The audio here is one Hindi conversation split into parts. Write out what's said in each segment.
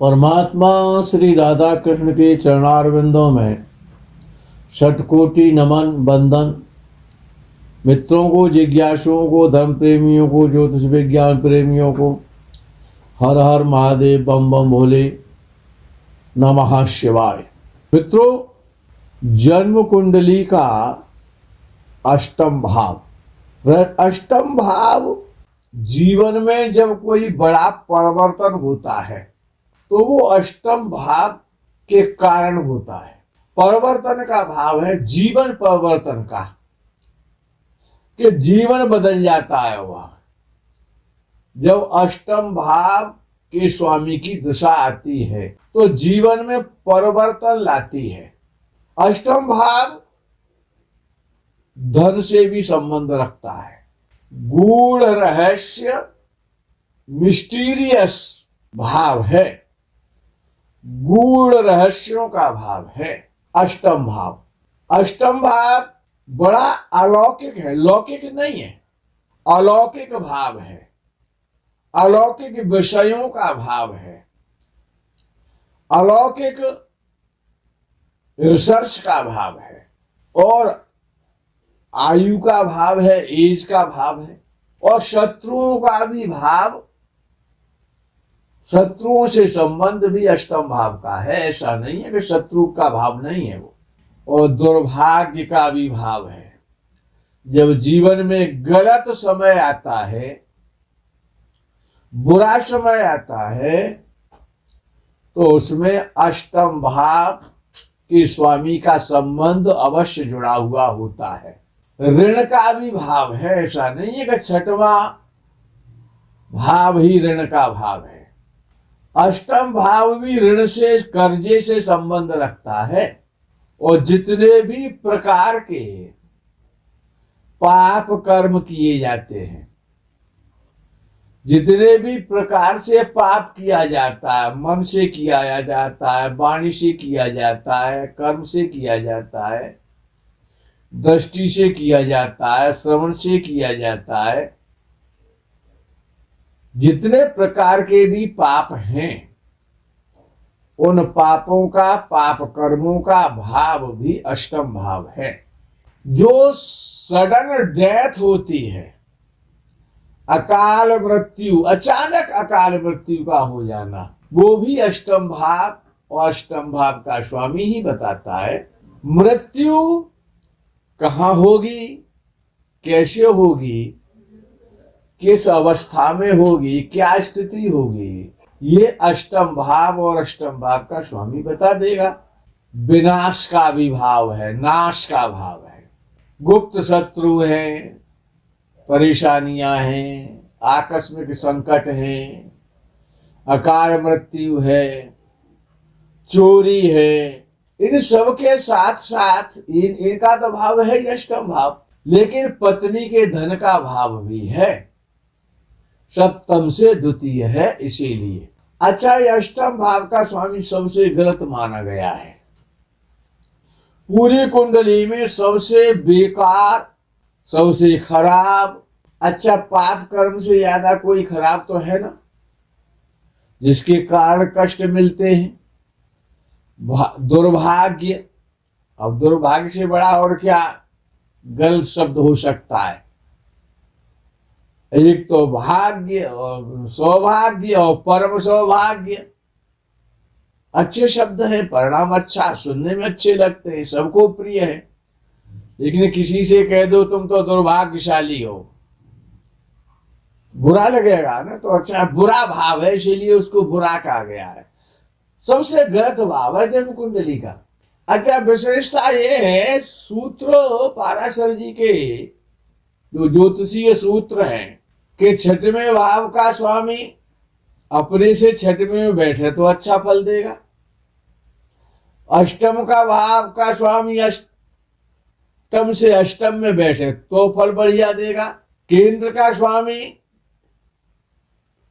परमात्मा श्री राधा कृष्ण के चरणारविंदों में षटकोटि नमन बंदन। मित्रों को, जिज्ञासुओं को, धर्म प्रेमियों को, ज्योतिष विज्ञान प्रेमियों को हर हर महादेव, बम बम भोले, नमः शिवाय। मित्रों, जन्म कुंडली का अष्टम भाव, अष्टम भाव जीवन में जब कोई बड़ा परिवर्तन होता है तो वो अष्टम भाव के कारण होता है। परिवर्तन का भाव है जीवन परिवर्तन का, कि जीवन बदल जाता है। वह जब अष्टम भाव के स्वामी की दशा आती है तो जीवन में परिवर्तन लाती है। अष्टम भाव धन से भी संबंध रखता है। गूढ़ रहस्य, मिस्टीरियस भाव है, गूढ़ रहस्यों का भाव है अष्टम भाव। अष्टम भाव बड़ा अलौकिक है, लौकिक नहीं है, अलौकिक भाव है, अलौकिक विषयों का भाव है, अलौकिक रिसर्च का भाव है, और आयु का भाव है, एज का भाव है, और शत्रुओं का भी भाव, शत्रुओं से संबंध भी अष्टम भाव का है। ऐसा नहीं है कि शत्रु का भाव नहीं है वो। और दुर्भाग्य का भी भाव है। जब जीवन में गलत समय आता है, बुरा समय आता है, तो उसमें अष्टम भाव के स्वामी का संबंध अवश्य जुड़ा हुआ होता है। ऋण का भी भाव है। ऐसा नहीं है कि छठवां भाव ही ऋण का भाव है। अष्टम भाव भी ऋण से, कर्जे से संबंध रखता है। और जितने भी प्रकार के पाप कर्म किए जाते हैं, जितने भी प्रकार से पाप किया जाता है, मन से किया जाता है, वाणी से किया जाता है, कर्म से किया जाता है, दृष्टि से किया जाता है, श्रवण से किया जाता है, जितने प्रकार के भी पाप हैं, उन पापों का, पाप कर्मों का भाव भी अष्टम भाव है। जो सडन डेथ होती है, अकाल मृत्यु, अचानक अकाल मृत्यु का हो जाना, वो भी अष्टम भाव और अष्टम भाव का स्वामी ही बताता है। मृत्यु कहाँ होगी, कैसे होगी, किस अवस्था में होगी, क्या स्थिति होगी, ये अष्टम भाव और अष्टम भाव का स्वामी बता देगा। विनाश का भी भाव है, नाश का भाव है। गुप्त शत्रु है, परेशानियां हैं, आकस्मिक संकट हैं, अकाल मृत्यु है, चोरी है, इन सब के साथ साथ इनका तो भाव है ही अष्टम भाव, लेकिन पत्नी के धन का भाव भी है, सप्तम से द्वितीय है, इसीलिए। अच्छा, ये अष्टम भाव का स्वामी सबसे गलत माना गया है। पूरी कुंडली में सबसे बेकार, सबसे खराब। अच्छा, पाप कर्म से ज्यादा कोई खराब तो है ना, जिसके कारण कष्ट मिलते हैं? दुर्भाग्य। अब दुर्भाग्य से बड़ा और क्या गलत शब्द हो सकता है? एक तो भाग्य और सौभाग्य और परम सौभाग्य, अच्छे शब्द हैं, परिणाम अच्छा, सुनने में अच्छे लगते हैं, सबको प्रिय है। लेकिन किसी से कह दो तुम तो दुर्भाग्यशाली हो, बुरा लगेगा ना। तो अच्छा, बुरा भाव है, इसीलिए उसको बुरा कहा गया है। सबसे गलत भाव है जन्म कुंडली का। अच्छा, विशेषता ये है, सूत्र पाराशर जी के जो ज्योतिषीय सूत्र हैं कि छठवें भाव का स्वामी अपने से छठवें में बैठे तो अच्छा फल देगा, अष्टम का भाव का स्वामी अष्टम से अष्टम में बैठे तो फल बढ़िया देगा, केंद्र का स्वामी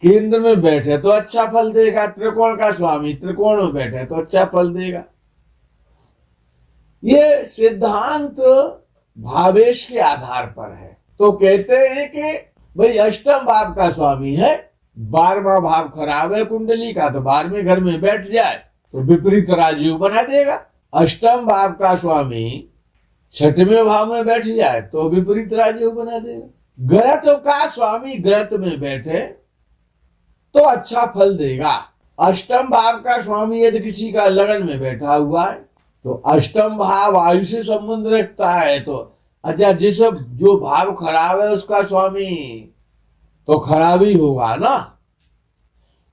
केंद्र में बैठे तो अच्छा फल देगा, त्रिकोण का स्वामी त्रिकोण में बैठे तो अच्छा फल देगा। ये सिद्धांत भावेश के आधार पर है। तो कहते हैं कि भाई अष्टम भाव का स्वामी है 12वां भाव खराब है कुंडली का तो 12वें घर में बैठ जाए तो विपरीत राजयोग बना देगा। अष्टम भाव का स्वामी 6वें भाव में बैठ जाए तो विपरीत राजयोग बना देगा। ग्रह का स्वामी ग्रह में बैठे तो अच्छा फल देगा। अष्टम भाव का स्वामी यदि किसी का लगन में बैठा हुआ है तो अष्टम भाव आयु से संबंध रखता है, तो अच्छा जिस जो भाव खराब है उसका स्वामी तो खराब ही होगा ना।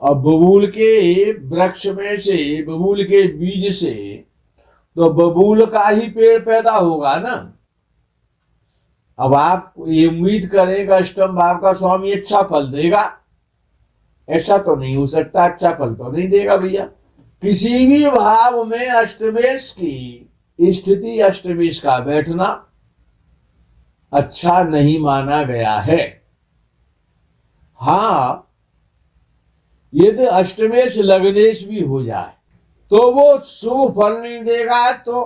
अब बबूल के वृक्ष में से, बबूल के बीज से तो बबूल का ही पेड़ पैदा होगा ना। अब आप ये उम्मीद करें अष्टम भाव का स्वामी अच्छा फल देगा, ऐसा तो नहीं हो सकता। अच्छा फल तो नहीं देगा भैया। किसी भी भाव में अष्टमेश की स्थिति, अष्टमेश का बैठना अच्छा नहीं माना गया है। हाँ, यदि अष्टमेश लग्नेश भी हो जाए तो वो शुभ फल नहीं देगा तो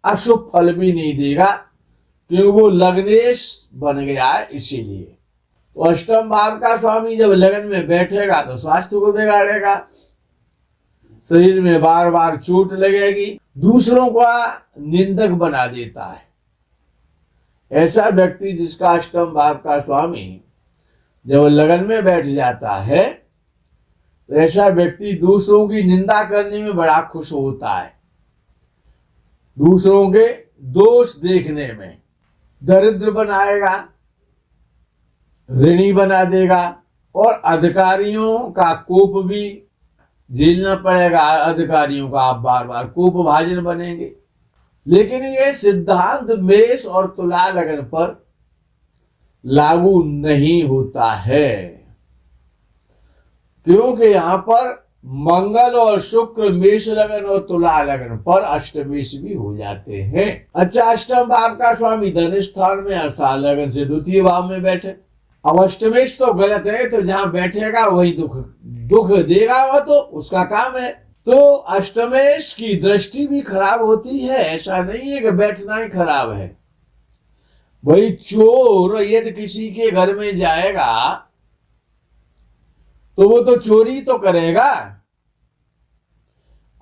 अशुभ फल भी नहीं देगा, क्योंकि वो लग्नेश बन गया है इसीलिए। तो अष्टम भाव का स्वामी जब लगन में बैठेगा तो स्वास्थ्य को बिगाड़ेगा, शरीर में बार बार चोट लगेगी, दूसरों का निंदक बना देता है। ऐसा व्यक्ति जिसका अष्टम भाव का स्वामी जब लगन में बैठ जाता है तो ऐसा व्यक्ति दूसरों की निंदा करने में बड़ा खुश होता है, दूसरों के दोष देखने में। दरिद्र बनाएगा, ऋणी बना देगा और अधिकारियों का कोप भी झेलना पड़ेगा। अधिकारियों का आप बार बार कोप भाजन बनेंगे। लेकिन ये सिद्धांत मेष और तुला लगन पर लागू नहीं होता है, क्योंकि यहां पर मंगल और शुक्र मेष लगन और तुला लगन पर अष्टमेश भी हो जाते हैं। अच्छा, अष्टम भाव का स्वामी धन स्थान में अर्थात लगन से द्वितीय भाव में बैठे। अब अष्टमेश तो गलत है, तो जहां बैठेगा वही दुख देगा, वह तो उसका काम है। तो अष्टमेश की दृष्टि भी खराब होती है, ऐसा नहीं है कि बैठना ही खराब है। वही चोर यदि किसी के घर में जाएगा तो वो तो चोरी तो करेगा।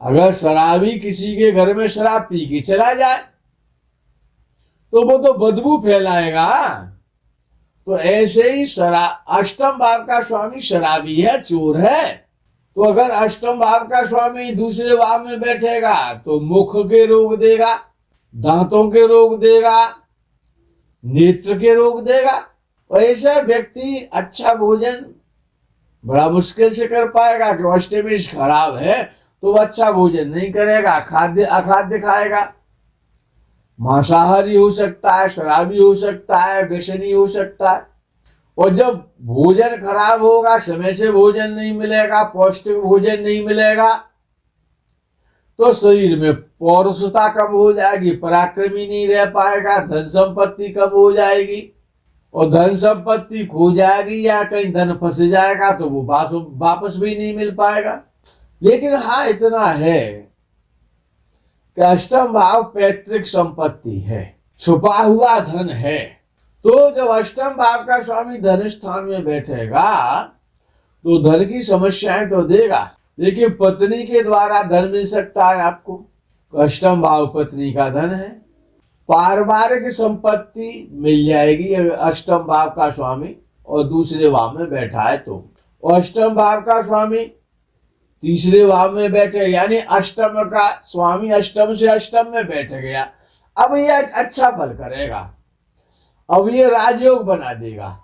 अगर शराबी किसी के घर में शराब पी के चला जाए तो वो तो बदबू फैलाएगा। तो ऐसे ही अष्टम भाव का स्वामी शराबी है, चोर है। तो अगर अष्टम भाव का स्वामी दूसरे भाव में बैठेगा तो मुख के रोग देगा, दांतों के रोग देगा, नेत्र के रोग देगा। और ऐसा व्यक्ति अच्छा भोजन बड़ा मुश्किल से कर पाएगा, कि अष्टमेश खराब है तो वो अच्छा भोजन नहीं करेगा, खाद्य अखाद्य खाएगा। मांसाहारी हो सकता है, शराबी हो सकता है, व्यसनी हो सकता है। और जब भोजन खराब होगा, समय से भोजन नहीं मिलेगा, पौष्टिक भोजन नहीं मिलेगा, तो शरीर में पौरुषता कम हो जाएगी, पराक्रमी नहीं रह पाएगा, धन संपत्ति कम हो जाएगी। और धन संपत्ति खो जाएगी या कहीं धन फंस जाएगा तो वो वापस भी नहीं मिल पाएगा। लेकिन हाँ, इतना है कि अष्टम भाव पैतृक संपत्ति है, छुपा हुआ धन है। तो जब अष्टम भाव का स्वामी धन स्थान में बैठेगा तो धन की समस्याएं तो देगा, लेकिन पत्नी के द्वारा धन मिल सकता है आपको। अष्टम भाव पत्नी का धन है, पारिवारिक संपत्ति मिल जाएगी अगर अष्टम भाव का स्वामी और दूसरे भाव में बैठा है तो। और अष्टम भाव का स्वामी तीसरे भाव में बैठे, यानी अष्टम का स्वामी अष्टम से अष्टम में बैठ गया, अब ये अच्छा फल करेगा, अब ये राजयोग बना देगा।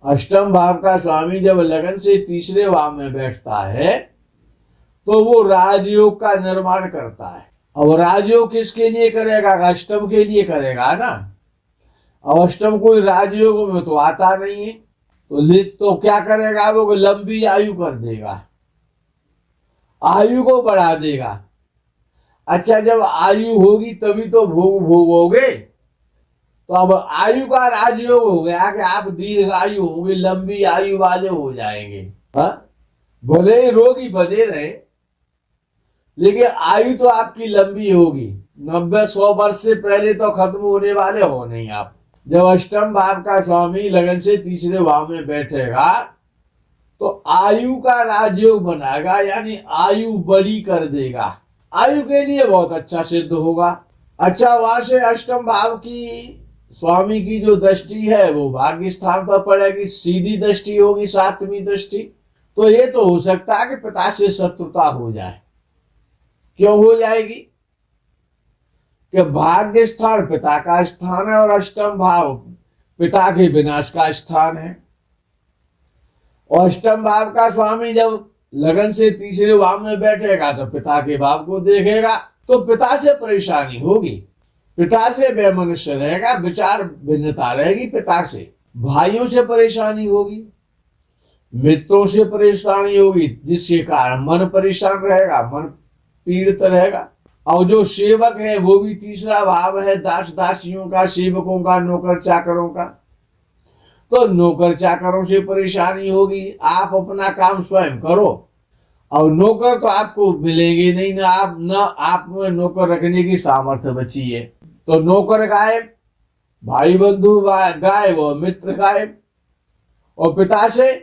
अष्टम भाव का स्वामी जब लगन से तीसरे भाव में बैठता है तो वो राजयोग का निर्माण करता है। अब राजयोग किसके लिए करेगा? अष्टम के लिए करेगा ना। अब अष्टम कोई राजयोग में तो आता नहीं है, तो क्या करेगा? वो लंबी आयु कर देगा, आयु को बढ़ा देगा। अच्छा, जब आयु होगी तभी तो भोग भोगोगे। तो अब आयु का राजयोग हो गया कि आप दीर्घ आयु होंगे, लंबी आयु वाले हो जाएंगे। भले ही रोगी बने रहे, लेकिन आयु तो आपकी लंबी होगी। 90-100 वर्ष से पहले तो खत्म होने वाले हो नहीं आप। जब अष्टम भाव का स्वामी लगन से तीसरे भाव में बैठेगा तो आयु का राजयोग बनाएगा, यानी आयु बड़ी कर देगा, आयु के लिए बहुत अच्छा सिद्ध होगा। अच्छा, वहां से अष्टम भाव की स्वामी की जो दृष्टि है वो भाग्य स्थान पर पड़ेगी, सीधी दृष्टि होगी, सातवीं दृष्टि। तो ये तो हो सकता है कि पिता से शत्रुता हो जाए। क्यों हो जाएगी? कि भाग्य स्थान पिता का स्थान है और अष्टम भाव पिता के विनाश का स्थान है। और अष्टम भाव का स्वामी जब लगन से तीसरे भाव में बैठेगा तो पिता के भाव को देखेगा, तो पिता से परेशानी होगी, पिता से वैमनस्य रहेगा, विचार भिन्नता रहेगी, पिता से, भाइयों से परेशानी होगी, मित्रों से परेशानी होगी, जिसके कारण मन परेशान रहेगा, मन पीड़ित रहेगा। और जो सेवक है वो भी तीसरा भाव है, दास दासियों का, सेवकों का, नौकर चाकरों का। तो नौकर चाकरों से परेशानी होगी, आप अपना काम स्वयं करो, और नौकर तो आपको मिलेंगे नहीं, ना आप में नौकर रखने की सामर्थ्य बची है। तो नौकर गायब, भाई बंधु गायब, और मित्र गायब, और पिता से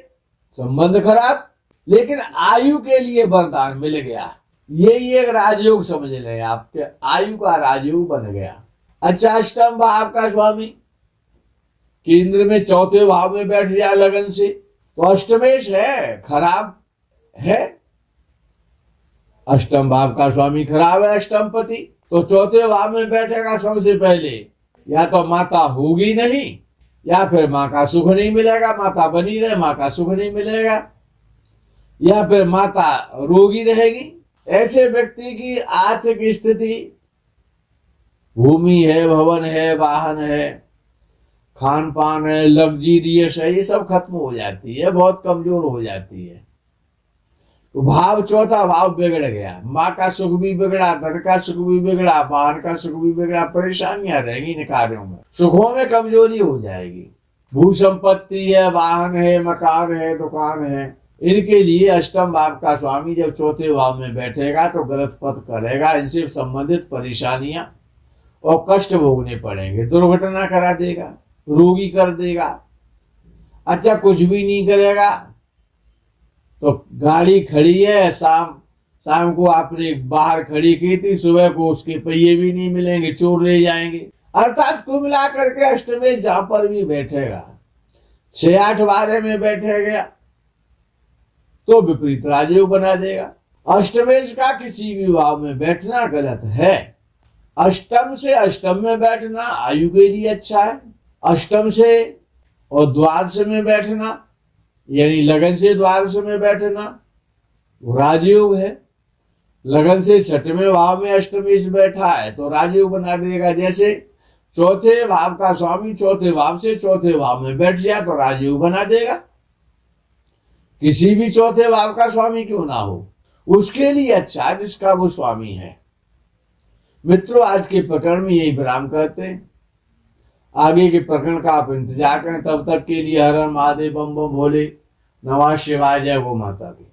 संबंध खराब। लेकिन आयु के लिए वरदान मिल गया, यही एक राजयोग समझ लें, आपके आयु का राजयोग बन गया। अच्छा, अष्टम भाव का स्वामी केंद्र में चौथे भाव में बैठ जाए लगन से, तो अष्टमेश है, खराब है, अष्टम भाव का स्वामी खराब है, अष्टमपति। तो चौथे भाव में बैठेगा, सबसे पहले या तो माता होगी नहीं, या फिर माँ का सुख नहीं मिलेगा, माता बनी रहे माँ का सुख नहीं मिलेगा, या फिर माता रोगी रहेगी। ऐसे व्यक्ति की आर्थिक स्थिति, भूमि है, भवन है, वाहन है, खान पान है, लग्जरियस है, ये सब खत्म हो जाती है, बहुत कमजोर हो जाती है। तो भाव चौथा भाव बिगड़ गया, माँ का सुख भी बिगड़ा, धन का सुख भी बिगड़ा, वाहन का सुख भी बिगड़ा, परेशानियां रहेंगी इन कार्यों में, सुखों में कमजोरी हो जाएगी। भू संपत्ति है, वाहन है, मकान है, दुकान है, इनके लिए अष्टम भाव का स्वामी जब चौथे भाव में बैठेगा तो गलत पथ करेगा, इनसे संबंधित परेशानियां और कष्ट भोगने पड़ेंगे, दुर्घटना करा देगा, रोगी कर देगा। अच्छा, कुछ भी नहीं करेगा तो गाड़ी खड़ी है, शाम को आपने बाहर खड़ी की थी, सुबह को उसके पहिए भी नहीं मिलेंगे, चोर ले जाएंगे। अर्थात कुल मिला करके अष्टमेश जहां पर भी बैठेगा, 6-8 बारे में बैठेगा तो विपरीत राजयोग बना देगा। अष्टमेश का किसी भी भाव में बैठना गलत है। अष्टम से अष्टम में बैठना आयु के लिए अच्छा है, अष्टम से और द्वादश में बैठना, यानी लगन से द्वादश में बैठना वो राजयोग है। लगन से छठवें भाव में अष्टमेश बैठा है तो राजयोग बना देगा। जैसे चौथे भाव का स्वामी चौथे भाव से चौथे भाव में बैठ जाए तो राजयोग बना देगा। किसी भी चौथे भाव का स्वामी क्यों ना हो, उसके लिए अच्छा जिसका वो स्वामी है। मित्रों, आज के प्रकरण में यही विराम करते हैं, आगे के प्रकरण का आप इंतजार करें। तब तक के लिए हर हर महादेव, बम बम भोले, नमः शिवाय, जय गो माता की।